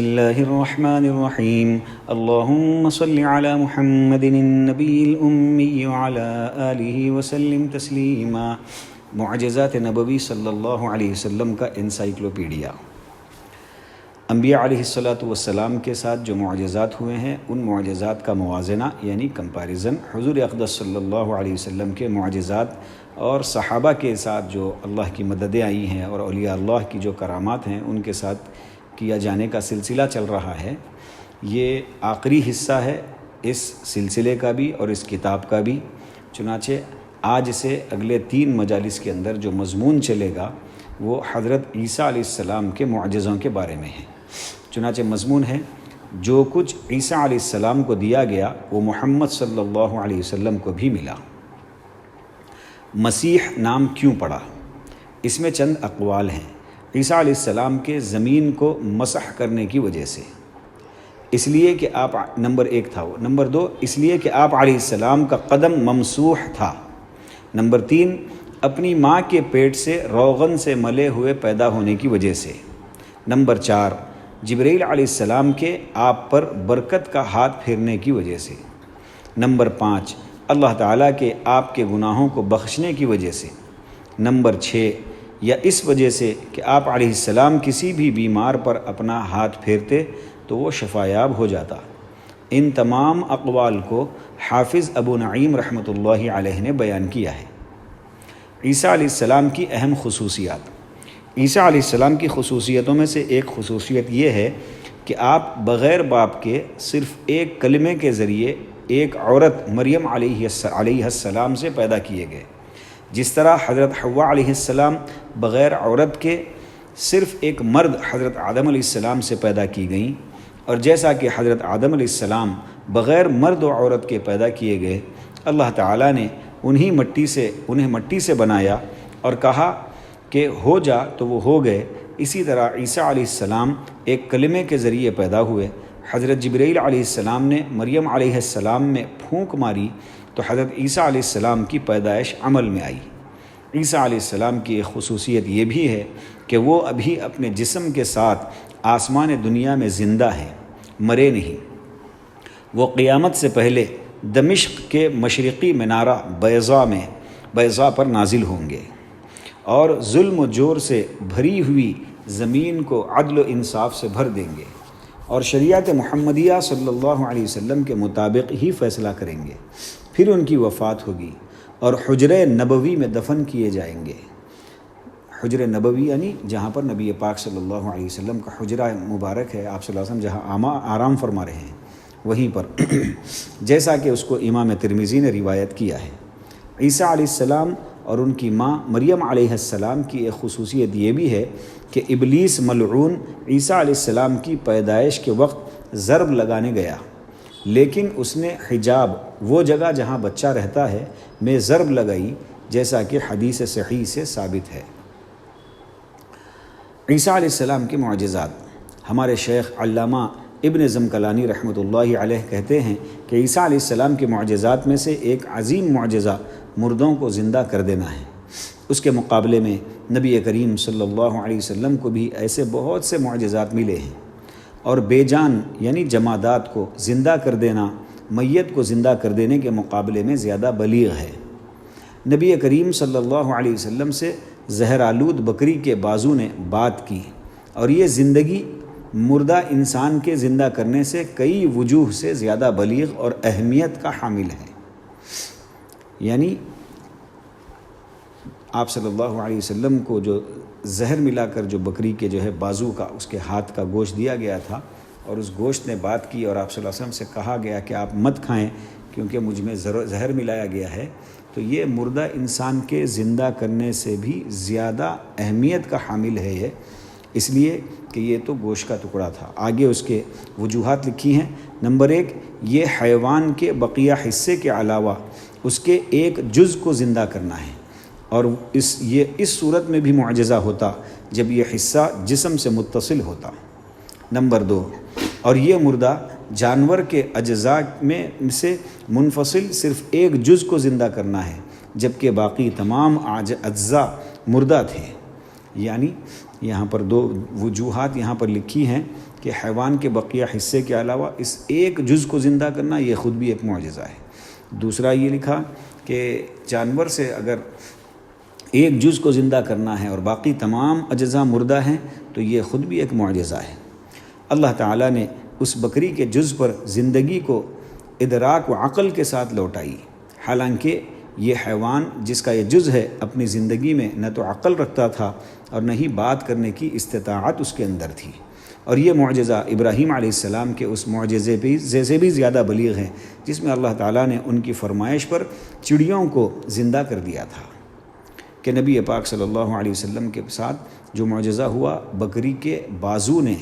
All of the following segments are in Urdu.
الله الرحمن الرحيم اللهم صل على محمد النبي الأمي وعلى آله وسلم تسلیما۔ معجزات نبوی صلی اللہ علیہ وسلم کا انسائکلوپیڈیا۔ انبیاء علیہ السلام کے ساتھ جو معجزات ہوئے ہیں ان معجزات کا موازنہ یعنی کمپیریزن حضور اقدس صلی اللہ علیہ وسلم کے معجزات اور صحابہ کے ساتھ جو اللہ کی مددیں آئی ہیں اور اولیاء اللہ کی جو کرامات ہیں ان کے ساتھ کیا جانے کا سلسلہ چل رہا ہے۔ یہ آخری حصہ ہے اس سلسلے کا بھی اور اس کتاب کا بھی۔ چنانچہ آج سے اگلے 3 مجالس کے اندر جو مضمون چلے گا وہ حضرت عیسیٰ علیہ السلام کے معجزوں کے بارے میں ہے۔ چنانچہ مضمون ہے جو کچھ عیسیٰ علیہ السلام کو دیا گیا وہ محمد صلی اللہ علیہ وسلم کو بھی ملا۔ مسیح نام کیوں پڑا؟ اس میں چند اقوال ہیں۔ عیسیٰ علیہ السلام کے زمین کو مسح کرنے کی وجہ سے، اس لیے کہ آپ نمبر 1 تھا وہ، نمبر 2 اس لیے کہ آپ علیہ السلام کا قدم ممسوح تھا، نمبر 3 اپنی ماں کے پیٹ سے روغن سے ملے ہوئے پیدا ہونے کی وجہ سے، نمبر 4 جبرائیل علیہ السلام کے آپ پر برکت کا ہاتھ پھیرنے کی وجہ سے، نمبر 5 اللہ تعالیٰ کے آپ کے گناہوں کو بخشنے کی وجہ سے، نمبر 6 یا اس وجہ سے کہ آپ علیہ السلام کسی بھی بیمار پر اپنا ہاتھ پھیرتے تو وہ شفایاب ہو جاتا۔ ان تمام اقوال کو حافظ ابو نعیم رحمۃ اللہ علیہ نے بیان کیا ہے۔ عیسیٰ علیہ السلام کی اہم خصوصیات۔ عیسیٰ علیہ السلام کی خصوصیتوں میں سے ایک خصوصیت یہ ہے کہ آپ بغیر باپ کے صرف ایک کلمے کے ذریعے ایک عورت مریم علیہ السلام سے پیدا کیے گئے، جس طرح حضرت حوا علیہ السلام بغیر عورت کے صرف ایک مرد حضرت آدم علیہ السلام سے پیدا کی گئیں، اور جیسا کہ حضرت آدم علیہ السلام بغیر مرد و عورت کے پیدا کیے گئے، اللہ تعالیٰ نے انہیں مٹی سے بنایا اور کہا کہ ہو جا تو وہ ہو گئے۔ اسی طرح عیسیٰ علیہ السلام ایک کلمے کے ذریعے پیدا ہوئے۔ حضرت جبرائیل علیہ السلام نے مریم علیہ السلام میں پھونک ماری تو حضرت عیسیٰ علیہ السلام کی پیدائش عمل میں آئی۔ عیسیٰ علیہ السلام کی ایک خصوصیت یہ بھی ہے کہ وہ ابھی اپنے جسم کے ساتھ آسمان دنیا میں زندہ ہیں، مرے نہیں۔ وہ قیامت سے پہلے دمشق کے مشرقی منارہ بیضا پر نازل ہوں گے اور ظلم و جور سے بھری ہوئی زمین کو عدل و انصاف سے بھر دیں گے اور شریعت محمدیہ صلی اللہ علیہ وسلم کے مطابق ہی فیصلہ کریں گے۔ پھر ان کی وفات ہوگی اور حجرہ نبوی میں دفن کیے جائیں گے۔ حجرہ نبوی یعنی جہاں پر نبی پاک صلی اللہ علیہ وسلم کا حجرہ مبارک ہے، آپ صلی اللہ علیہ وسلم جہاں آرام فرما رہے ہیں وہیں پر، جیسا کہ اس کو امام ترمذی نے روایت کیا ہے۔ عیسیٰ علیہ السلام اور ان کی ماں مریم علیہ السلام کی ایک خصوصیت یہ بھی ہے کہ ابلیس ملعون عیسیٰ علیہ السلام کی پیدائش کے وقت ضرب لگانے گیا، لیکن اس نے حجاب، وہ جگہ جہاں بچہ رہتا ہے، میں ضرب لگائی، جیسا کہ حدیث صحیح سے ثابت ہے۔ عیسیٰ علیہ السلام کے معجزات۔ ہمارے شیخ علامہ ابن زمکلانی رحمۃ اللہ علیہ کہتے ہیں کہ عیسیٰ علیہ السلام کے معجزات میں سے ایک عظیم معجزہ مردوں کو زندہ کر دینا ہے۔ اس کے مقابلے میں نبی کریم صلی اللہ علیہ وسلم کو بھی ایسے بہت سے معجزات ملے ہیں، اور بے جان یعنی جمادات کو زندہ کر دینا میت کو زندہ کر دینے کے مقابلے میں زیادہ بلیغ ہے۔ نبی کریم صلی اللہ علیہ وسلم سے زہر آلود بکری کے بازو نے بات کی، اور یہ زندگی مردہ انسان کے زندہ کرنے سے کئی وجوہ سے زیادہ بلیغ اور اہمیت کا حامل ہے۔ یعنی آپ صلی اللہ علیہ وسلم کو جو زہر ملا کر جو بکری کے جو ہے بازو کا اس کے ہاتھ کا گوشت دیا گیا تھا، اور اس گوشت نے بات کی اور آپ صلی اللہ علیہ وسلم سے کہا گیا کہ آپ مت کھائیں کیونکہ مجھ میں زہر ملایا گیا ہے، تو یہ مردہ انسان کے زندہ کرنے سے بھی زیادہ اہمیت کا حامل ہے یہ، اس لیے کہ یہ تو گوشت کا ٹکڑا تھا۔ آگے اس کے وجوہات لکھی ہیں۔ نمبر 1 یہ حیوان کے بقیہ حصے کے علاوہ اس کے ایک جز کو زندہ کرنا ہے، اور اس صورت میں بھی معجزہ ہوتا جب یہ حصہ جسم سے متصل ہوتا۔ نمبر 2 اور یہ مردہ جانور کے اجزاء میں سے منفصل صرف ایک جز کو زندہ کرنا ہے، جبکہ باقی تمام اجزاء مردہ تھے۔ یعنی یہاں پر 2 وجوہات یہاں پر لکھی ہیں کہ حیوان کے بقیہ حصے کے علاوہ اس ایک جز کو زندہ کرنا یہ خود بھی ایک معجزہ ہے۔ دوسرا یہ لکھا کہ جانور سے اگر ایک جز کو زندہ کرنا ہے اور باقی تمام اجزاء مردہ ہیں تو یہ خود بھی ایک معجزہ ہے۔ اللہ تعالیٰ نے اس بکری کے جز پر زندگی کو ادراک و عقل کے ساتھ لوٹائی، حالانکہ یہ حیوان جس کا یہ جز ہے اپنی زندگی میں نہ تو عقل رکھتا تھا اور نہ ہی بات کرنے کی استطاعت اس کے اندر تھی، اور یہ معجزہ ابراہیم علیہ السلام کے اس معجزے سے بھی زیادہ بلیغ ہے جس میں اللہ تعالیٰ نے ان کی فرمائش پر چڑیوں کو زندہ کر دیا تھا۔ کہ نبی پاک صلی اللہ علیہ وسلم کے ساتھ جو معجزہ ہوا، بکری کے بازو نے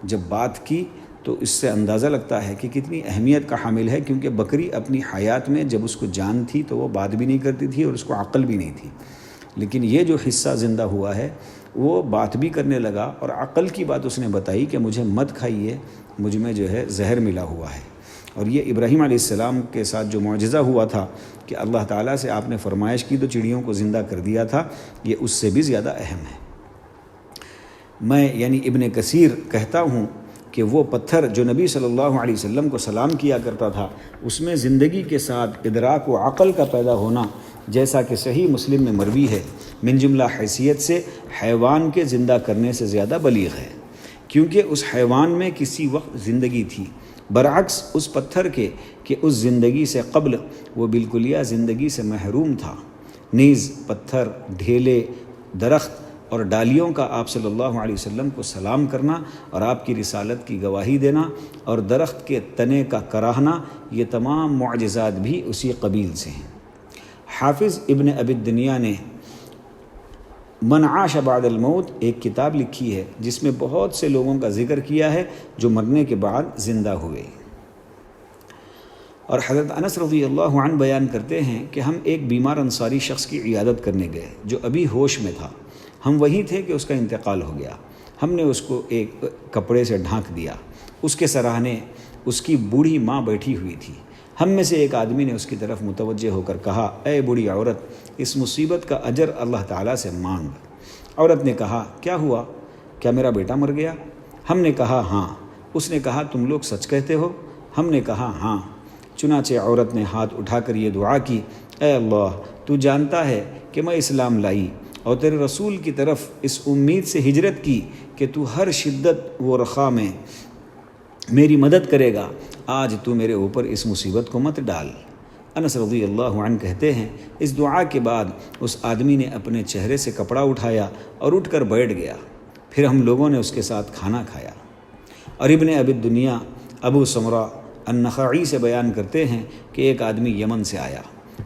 جب بات کی تو اس سے اندازہ لگتا ہے کہ کتنی اہمیت کا حامل ہے، کیونکہ بکری اپنی حیات میں جب اس کو جان تھی تو وہ بات بھی نہیں کرتی تھی اور اس کو عقل بھی نہیں تھی، لیکن یہ جو حصہ زندہ ہوا ہے وہ بات بھی کرنے لگا اور عقل کی بات اس نے بتائی کہ مجھے مت کھائیے، مجھ میں جو ہے زہر ملا ہوا ہے۔ اور یہ ابراہیم علیہ السلام کے ساتھ جو معجزہ ہوا تھا کہ اللہ تعالیٰ سے آپ نے فرمائش کی تو چڑیوں کو زندہ کر دیا تھا، یہ اس سے بھی زیادہ اہم ہے۔ میں یعنی ابن کثیر کہتا ہوں کہ وہ پتھر جو نبی صلی اللہ علیہ وسلم کو سلام کیا کرتا تھا، اس میں زندگی کے ساتھ ادراک و عقل کا پیدا ہونا، جیسا کہ صحیح مسلم میں مروی ہے، من جملہ حیثیت سے حیوان کے زندہ کرنے سے زیادہ بلیغ ہے، کیونکہ اس حیوان میں کسی وقت زندگی تھی، برعکس اس پتھر کے کہ اس زندگی سے قبل وہ بالکلیہ زندگی سے محروم تھا۔ نیز پتھر، ڈھیلے، درخت اور ڈالیوں کا آپ صلی اللہ علیہ وسلم کو سلام کرنا اور آپ کی رسالت کی گواہی دینا اور درخت کے تنے کا کراہنا، یہ تمام معجزات بھی اسی قبیل سے ہیں۔ حافظ ابن ابی الدنیا نے من عاش بعد الموت ایک کتاب لکھی ہے جس میں بہت سے لوگوں کا ذکر کیا ہے جو مرنے کے بعد زندہ ہوئے، اور حضرت انس رضی اللہ عنہ بیان کرتے ہیں کہ ہم ایک بیمار انصاری شخص کی عیادت کرنے گئے جو ابھی ہوش میں تھا، ہم وہیں تھے کہ اس کا انتقال ہو گیا، ہم نے اس کو ایک کپڑے سے ڈھانک دیا، اس کے سراہنے اس کی بوڑھی ماں بیٹھی ہوئی تھی، ہم میں سے ایک آدمی نے اس کی طرف متوجہ ہو کر کہا، اے بوڑھی عورت، اس مصیبت کا اجر اللہ تعالیٰ سے مانگ۔ عورت نے کہا، کیا ہوا؟ کیا میرا بیٹا مر گیا؟ ہم نے کہا ہاں۔ اس نے کہا، تم لوگ سچ کہتے ہو؟ ہم نے کہا ہاں۔ چنانچہ عورت نے ہاتھ اٹھا کر یہ دعا کی، اے اللہ، تو جانتا ہے کہ میں اسلام لائی اور تیرے رسول کی طرف اس امید سے ہجرت کی کہ تو ہر شدت و رخا میں میری مدد کرے گا، آج تو میرے اوپر اس مصیبت کو مت ڈال۔ انس رضی اللہ عنہ کہتے ہیں، اس دعا کے بعد اس آدمی نے اپنے چہرے سے کپڑا اٹھایا اور اٹھ کر بیٹھ گیا، پھر ہم لوگوں نے اس کے ساتھ کھانا کھایا۔ اور ابن ابی الدنیا ابو سمرہ النخعی سے بیان کرتے ہیں کہ ایک آدمی یمن سے آیا،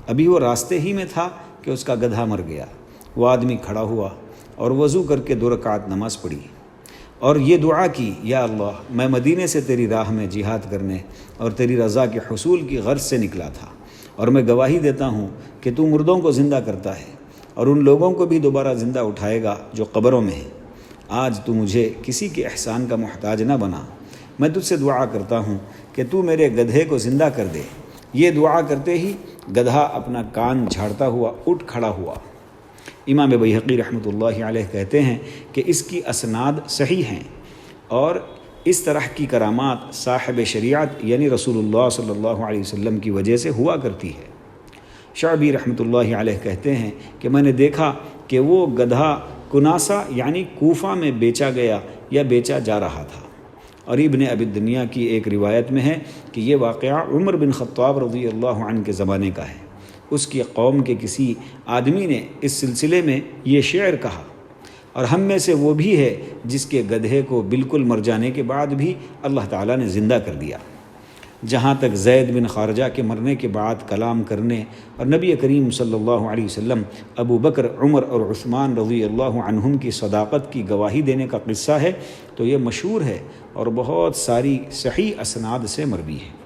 ابھی وہ راستے ہی میں تھا کہ اس کا گدھا مر گیا۔ وہ آدمی کھڑا ہوا اور وضو کر کے 2 رکعت نماز پڑھی اور یہ دعا کی، یا اللہ، میں مدینے سے تیری راہ میں جہاد کرنے اور تیری رضا کے حصول کی غرض سے نکلا تھا، اور میں گواہی دیتا ہوں کہ تو مردوں کو زندہ کرتا ہے اور ان لوگوں کو بھی دوبارہ زندہ اٹھائے گا جو قبروں میں ہیں۔ آج تو مجھے کسی کے احسان کا محتاج نہ بنا، میں تجھ سے دعا کرتا ہوں کہ تو میرے گدھے کو زندہ کر دے۔ یہ دعا کرتے ہی گدھا اپنا کان جھاڑتا ہوا اٹھ کھڑا ہوا۔ امام بیہقی رحمۃ اللہ علیہ کہتے ہیں کہ اس کی اسناد صحیح ہیں، اور اس طرح کی کرامات صاحب شریعت یعنی رسول اللہ صلی اللہ علیہ وسلم کی وجہ سے ہوا کرتی ہے۔ شعبی رحمۃ اللہ علیہ کہتے ہیں کہ میں نے دیکھا کہ وہ گدھا کناسہ یعنی کوفہ میں بیچا گیا یا بیچا جا رہا تھا۔ اور ابن ابی الدنیا کی ایک روایت میں ہے کہ یہ واقعہ عمر بن خطاب رضی اللہ عنہ کے زمانے کا ہے۔ اس کی قوم کے کسی آدمی نے اس سلسلے میں یہ شعر کہا، اور ہم میں سے وہ بھی ہے جس کے گدھے کو بالکل مر جانے کے بعد بھی اللہ تعالیٰ نے زندہ کر دیا۔ جہاں تک زید بن خارجہ کے مرنے کے بعد کلام کرنے اور نبی کریم صلی اللہ علیہ وسلم ابو بکر، عمر اور عثمان رضی اللہ عنہم کی صداقت کی گواہی دینے کا قصہ ہے تو یہ مشہور ہے اور بہت ساری صحیح اسناد سے مروی ہے۔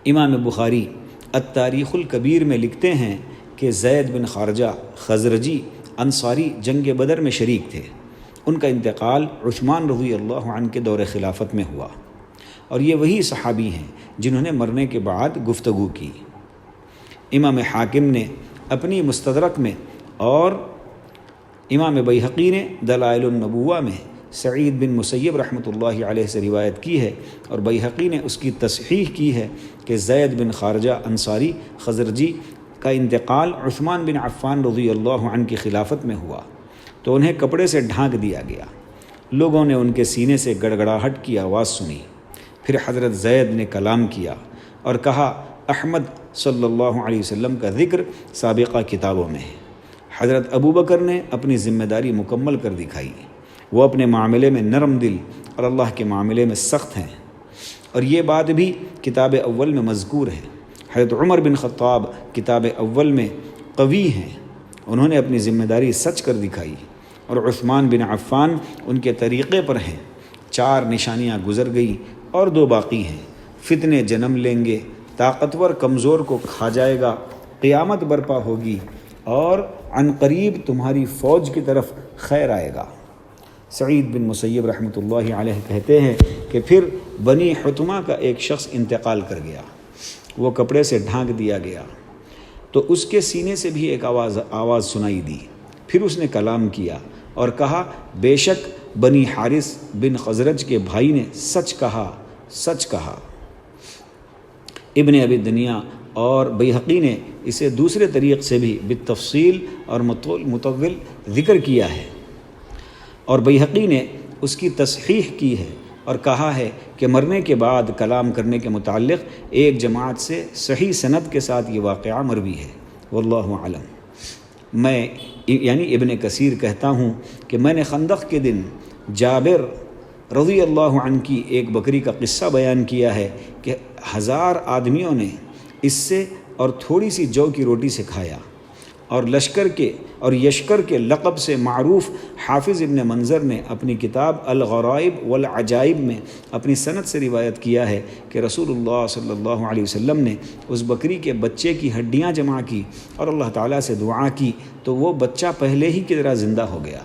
امام بخاری التاریخ الکبیر میں لکھتے ہیں کہ زید بن خارجہ خزرجی انصاری جنگ بدر میں شریک تھے، ان کا انتقال عثمان رضی اللہ عنہ کے دور خلافت میں ہوا، اور یہ وہی صحابی ہیں جنہوں نے مرنے کے بعد گفتگو کی۔ امام حاکم نے اپنی مستدرک میں اور امام بیہقی نے دلائل النبوہ میں سعید بن مسیب رحمۃ اللہ علیہ سے روایت کی ہے، اور بیہقی نے اس کی تصحیح کی ہے کہ زید بن خارجہ انصاری خزرجی کا انتقال عثمان بن عفان رضی اللہ عنہ کی خلافت میں ہوا تو انہیں کپڑے سے ڈھانک دیا گیا۔ لوگوں نے ان کے سینے سے گڑگڑاہٹ کی آواز سنی۔ پھر حضرت زید نے کلام کیا اور کہا، احمد صلی اللہ علیہ وسلم کا ذکر سابقہ کتابوں میں ہے۔ حضرت ابو بکر نے اپنی ذمہ داری مکمل کر دکھائی، وہ اپنے معاملے میں نرم دل اور اللہ کے معاملے میں سخت ہیں، اور یہ بات بھی کتاب اول میں مذکور ہے۔ حضرت عمر بن خطاب کتاب اول میں قوی ہیں، انہوں نے اپنی ذمہ داری سچ کر دکھائی، اور عثمان بن عفان ان کے طریقے پر ہیں۔ 4 نشانیاں گزر گئی اور 2 باقی ہیں۔ فتنے جنم لیں گے، طاقتور کمزور کو کھا جائے گا، قیامت برپا ہوگی، اور عنقریب تمہاری فوج کی طرف خیر آئے گا۔ سعید بن مسیب رحمۃ اللہ علیہ کہتے ہیں کہ پھر بنی حتمہ کا ایک شخص انتقال کر گیا، وہ کپڑے سے ڈھانک دیا گیا تو اس کے سینے سے بھی ایک آواز سنائی دی۔ پھر اس نے کلام کیا اور کہا، بے شک بنی حارث بن خزرج کے بھائی نے سچ کہا، سچ کہا۔ ابن ابی دنیا اور بیہقی نے اسے دوسرے طریق سے بھی بالتفصیل اور مطول ذکر کیا ہے، اور بیہقی نے اس کی تصحیح کی ہے اور کہا ہے کہ مرنے کے بعد کلام کرنے کے متعلق ایک جماعت سے صحیح سند کے ساتھ یہ واقعہ مروی ہے، واللہ اعلم۔ میں یعنی ابن کثیر کہتا ہوں کہ میں نے خندق کے دن جابر رضی اللہ عنہ کی ایک بکری کا قصہ بیان کیا ہے کہ 1000 آدمیوں نے اس سے اور تھوڑی سی جو کی روٹی سے کھایا، اور یشکر کے لقب سے معروف حافظ ابن منظر نے اپنی کتاب الغرائب والعجائب میں اپنی سند سے روایت کیا ہے کہ رسول اللہ صلی اللہ علیہ وسلم نے اس بکری کے بچے کی ہڈیاں جمع کی اور اللہ تعالیٰ سے دعا کی تو وہ بچہ پہلے ہی کی طرح زندہ ہو گیا۔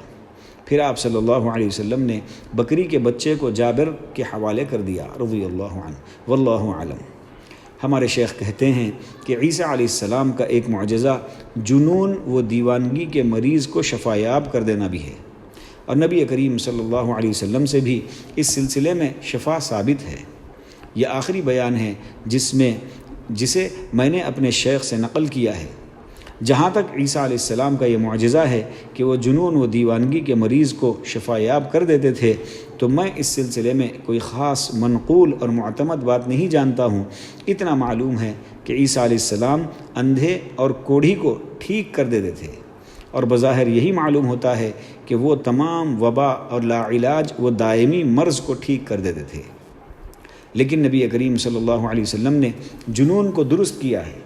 پھر آپ صلی اللہ علیہ وسلم نے بکری کے بچے کو جابر کے حوالے کر دیا رضی اللہ عنہ، واللہ اعلم۔ ہمارے شیخ کہتے ہیں کہ عیسیٰ علیہ السلام کا ایک معجزہ جنون و دیوانگی کے مریض کو شفایاب کر دینا بھی ہے، اور نبی کریم صلی اللہ علیہ وسلم سے بھی اس سلسلے میں شفا ثابت ہے۔ یہ آخری بیان ہے جسے میں نے اپنے شیخ سے نقل کیا ہے۔ جہاں تک عیسیٰ علیہ السلام کا یہ معجزہ ہے کہ وہ جنون و دیوانگی کے مریض کو شفایاب کر دیتے تھے، تو میں اس سلسلے میں کوئی خاص منقول اور معتمد بات نہیں جانتا ہوں۔ اتنا معلوم ہے کہ عیسیٰ علیہ السلام اندھے اور کوڑھی کو ٹھیک کر دیتے تھے، اور بظاہر یہی معلوم ہوتا ہے کہ وہ تمام وبا اور لاعلاج و دائمی مرض کو ٹھیک کر دیتے تھے۔ لیکن نبی کریم صلی اللہ علیہ وسلم نے جنون کو درست کیا ہے۔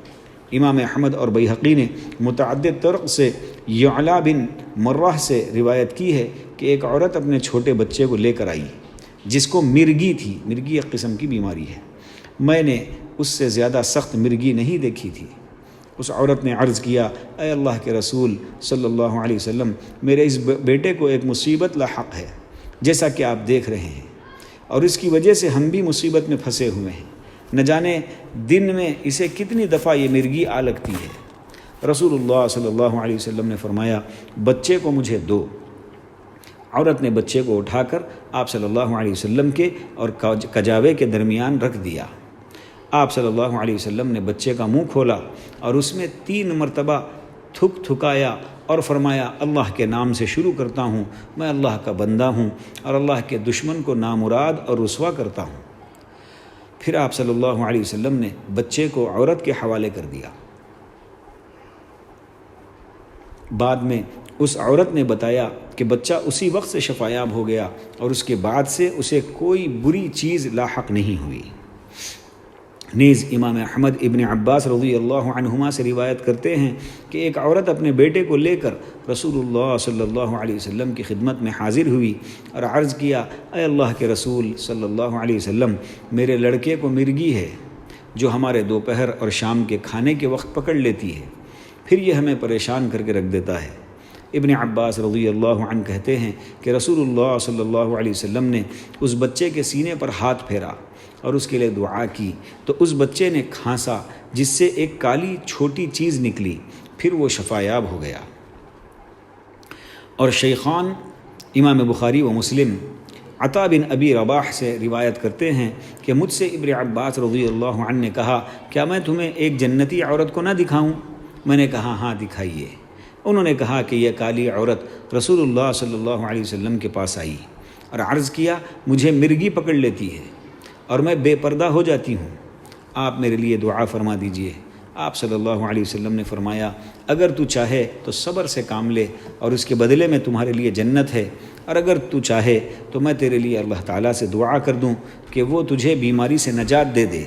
امام احمد اور بیہقی نے متعدد طرق سے یعلا بن مرہ سے روایت کی ہے کہ ایک عورت اپنے چھوٹے بچے کو لے کر آئی جس کو مرگی تھی، مرگی ایک قسم کی بیماری ہے، میں نے اس سے زیادہ سخت مرگی نہیں دیکھی تھی۔ اس عورت نے عرض کیا، اے اللہ کے رسول صلی اللہ علیہ وسلم، میرے اس بیٹے کو ایک مصیبت لاحق ہے جیسا کہ آپ دیکھ رہے ہیں، اور اس کی وجہ سے ہم بھی مصیبت میں پھنسے ہوئے ہیں، نہ جانے دن میں اسے کتنی دفعہ یہ مرگی آ لگتی ہے۔ رسول اللہ صلی اللہ علیہ وسلم نے فرمایا، بچے کو مجھے دو۔ عورت نے بچے کو اٹھا کر آپ صلی اللہ علیہ وسلم کے اور کجاوے کے درمیان رکھ دیا۔ آپ صلی اللہ علیہ وسلم نے بچے کا منہ کھولا اور اس میں 3 مرتبہ تھکایا اور فرمایا، اللہ کے نام سے شروع کرتا ہوں، میں اللہ کا بندہ ہوں اور اللہ کے دشمن کو نامراد اور رسوا کرتا ہوں۔ پھر آپ صلی اللہ علیہ وسلم نے بچے کو عورت کے حوالے کر دیا۔ بعد میں اس عورت نے بتایا کہ بچہ اسی وقت سے شفایاب ہو گیا اور اس کے بعد سے اسے کوئی بری چیز لاحق نہیں ہوئی۔ نیز امام احمد ابن عباس رضی اللہ عنہما سے روایت کرتے ہیں کہ ایک عورت اپنے بیٹے کو لے کر رسول اللہ صلی اللہ علیہ وسلم کی خدمت میں حاضر ہوئی اور عرض کیا، اے اللہ کے رسول صلی اللہ علیہ وسلم، میرے لڑکے کو مرگی ہے جو ہمارے دوپہر اور شام کے کھانے کے وقت پکڑ لیتی ہے، پھر یہ ہمیں پریشان کر کے رکھ دیتا ہے۔ ابن عباس رضی اللہ عنہ کہتے ہیں کہ رسول اللہ صلی اللہ علیہ وسلم نے اس بچے کے سینے پر ہاتھ پھیرا اور اس کے لیے دعا کی تو اس بچے نے کھانسا جس سے ایک کالی چھوٹی چیز نکلی، پھر وہ شفایاب ہو گیا۔ اور شیخان امام بخاری و مسلم عطا بن ابی رباح سے روایت کرتے ہیں کہ مجھ سے ابن عباس رضی اللہ عنہ نے کہا کیا میں تمہیں ایک جنتی عورت کو نہ دکھاؤں؟ میں نے کہا ہاں دکھائیے۔ انہوں نے کہا کہ یہ کالی عورت رسول اللہ صلی اللہ علیہ وسلم کے پاس آئی اور عرض کیا مجھے مرغی پکڑ لیتی ہے اور میں بے پردہ ہو جاتی ہوں، آپ میرے لیے دعا فرما دیجئے۔ آپ صلی اللہ علیہ وسلم نے فرمایا اگر تو چاہے تو صبر سے کام لے اور اس کے بدلے میں تمہارے لیے جنت ہے، اور اگر تو چاہے تو میں تیرے لیے اللہ تعالیٰ سے دعا کر دوں کہ وہ تجھے بیماری سے نجات دے دے۔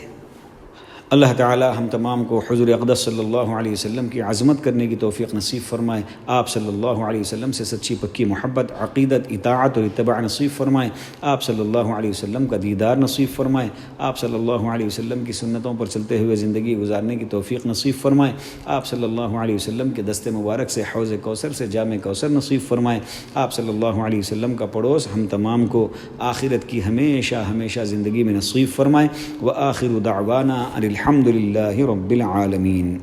اللہ تعالی ہم تمام کو حضور اقدس صلی اللہ علیہ وسلم کی عظمت کرنے کی توفیق نصیب فرمائے، آپ صلی اللہ علیہ وسلم سے سچی پکی محبت، عقیدت، اطاعت اور اتباع نصیب فرمائے، آپ صلی اللہ علیہ وسلم کا دیدار نصیب فرمائے، آپ صلی اللہ علیہ وسلم کی سنتوں پر چلتے ہوئے زندگی گزارنے کی توفیق نصیب فرمائے، آپ صلی اللہ علیہ وسلم کے دست مبارک سے حوض کوثر سے جام کوثر نصیب فرمائے، آپ صلی اللہ علیہ وسلم کا پڑوس ہم تمام کو آخرت کی ہمیشہ ہمیشہ زندگی میں نصیب فرمائے۔ وآخر دعوانا الحمد للہ رب العالمین۔